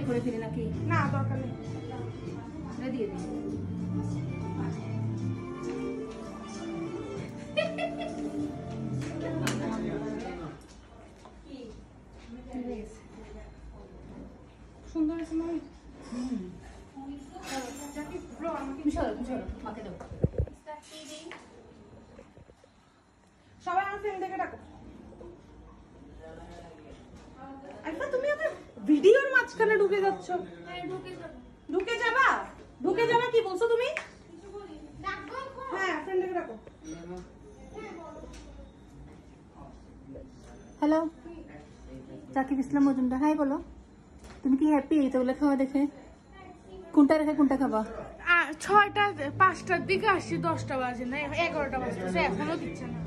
আমি করে ফেলি নাকি? না দরকার নেই, দিয়ে দিই। সুন্দর আছে মামি। মাকে দাও। সবাই আমার ফ্রেন্ড দেখে ডাকো। আচ্ছা তুমি আমার ভিডিওর মাঝখানে ঢুকে যাচ্ছ। ঢুকে যাবা? ঢুকে যাবা কি বলছো তুমি? হ্যাঁ ফ্রেন্ড দেখে ডাকো। হ্যালো জাকির ইসলাম মজুমদার, হাই বলো। তুমি কি হ্যাপি এইগুলো খাওয়া দেখে? কোনটা রেখে কোনটা খাবা? 6টা 5টার দিকে আসছি, 10টা বাজে না 11টা বাজতেছে, এখনো দিচ্ছে না।